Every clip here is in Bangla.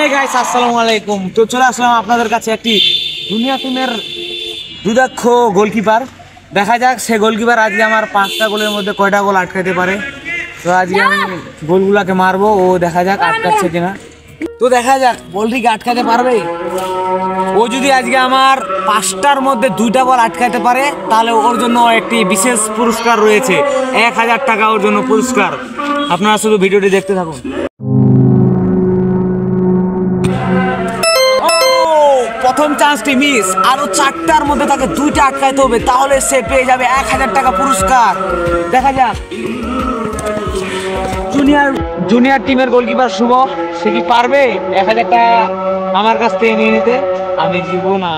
এই গাইস আসসালামু আলাইকুম। তো চলে আসলাম আপনাদের কাছে একটি দুনিয়া টিমের দুদক্ষ গোলকিপার। দেখা যাক সে গোলকিপার আজকে আমার 5টা গোলের মধ্যে কয়টা গোল আটকাতে পারে। তো আজকে আমি গোলগুলাকে মারবো, ও দেখা যাক আটকাচ্ছে কিনা। তো দেখা যাক বলটিকে আটকাতে পারবে। ও যদি আজকে আমার 5টার মধ্যে 2টা বল আটকাতে পারে তাহলে ওর জন্য একটি বিশেষ পুরস্কার রয়েছে, 1000 টাকা ওর জন্য পুরস্কার। আপনারা শুধু ভিডিওটি দেখতে থাকুন। প্রথম চান্সটি মিস, আরো 4টার মধ্যে তাকে 2টা আটকাইতে হবে, তাহলে সে পেয়ে যাবে 1000 টাকা পুরস্কার। দেখা যাক জুনিয়র টিমের গোলকিপার শুভ, সে কি পারবে 1000 টাকা আমার কাছ থেকে নিয়ে নিতে? আমি দিব না।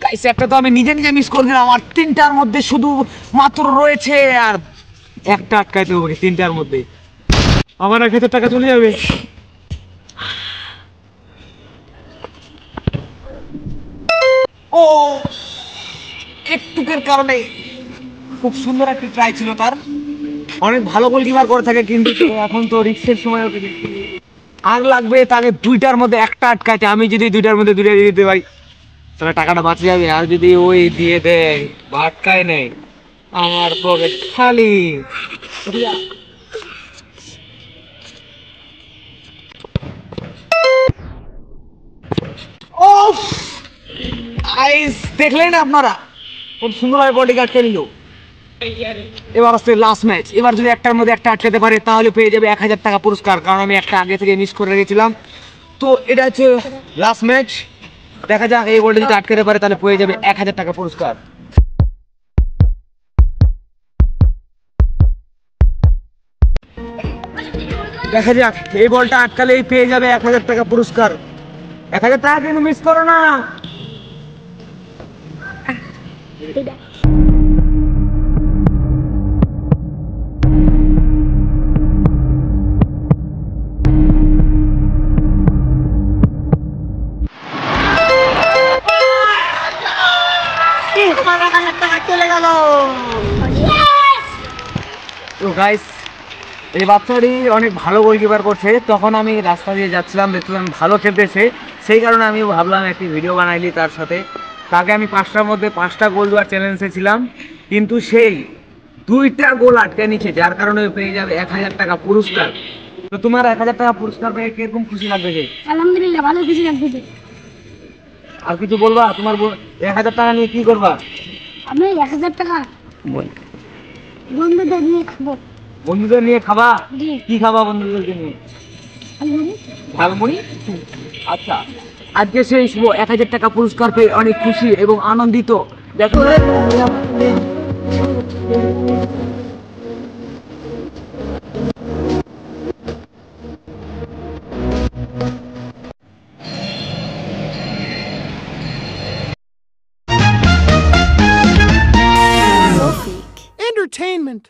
গাইস একটা তো আমি নিজে নিজে মিস করে দিলাম, আর 3টার মধ্যে শুধু মাত্র রয়েছে আর একটা আটকাইতে হবে। 3টার মধ্যে আমার 1000 টাকা চলে যাবে। ও একটুকের কারণে, খুব সুন্দর একটা ট্রাই ছিল তার, অনেক ভালো গোলকিপার করে থাকে, কিন্তু এখন তো রিস্কের সময় আর লাগবে তাকে 2টার মধ্যে একটা আটকাইতে। আমি যদি 2টার মধ্যে 2টা দিয়ে দিতে পারি তাহলে টাকাটা বাঁচে যাবে, আর যদি ওই দিয়ে দেয় বা আটকায় নেই আমার পকেট খালি। ও আইস দেখলেন আপনারা, খুব সুন্দরভাবে বডি গার্ড খেলিল। এবার আসছে লাস্ট ম্যাচ। এবার যদি একটার মধ্যে একটা আটকাতে পারে তাহলে পেয়ে যাবে 1000 টাকা পুরস্কার, কারণ আমি একটা আগে থেকে মিস করে রেখেছিলাম। তো এটা হচ্ছে লাস্ট ম্যাচ। দেখা যাক এই বলটা যদি আটকাতে পারে তাহলে পেয়ে যাবে 1000 টাকা পুরস্কার। দেখা যাক এই বলটা আটকালেই পেয়ে যাবে 1000 টাকা পুরস্কার। 1000 টাকা কিন্তু মিস করো না। তো গাইস এই বাচ্চাটি অনেক ভালো গোলকিপার করছে। তখন আমি রাস্তা দিয়ে যাচ্ছিলাম, দেখছিলাম ভালো খেলতেছে, সেই কারণে আমি ভাবলাম একটি ভিডিও বানাইলি তার সাথে। তাকে আমি 5টার মধ্যে 5টা গোল দেওয়ার চ্যালেঞ্জে ছিলাম, কিন্তু সেই 2টা গোল আটকে নিচ্ছে, যার কারণে পেয়ে যাবে 1000 টাকা পুরস্কার। তো তোমার 1000 টাকা পুরস্কার পেয়ে কিরকম খুশি লাগবে? আলহামদুলিল্লাহ ভালো খুশি লাগছে। আর কিছু বলবা? তোমার 1000 টাকা নিয়ে কি করবা? আমি 1000 টাকা বন্ধুদের নিয়ে খাবো। বন্ধুদের নিয়ে খাবা? জি। কি খাবা বন্ধুদেরকে নিয়ে? ঝালমুড়ি। আচ্ছা, আজকে সেই শুভ 1000 টাকা পুরস্কার পেয়ে অনেক খুশি এবং আনন্দিত। দেখো Entertainment.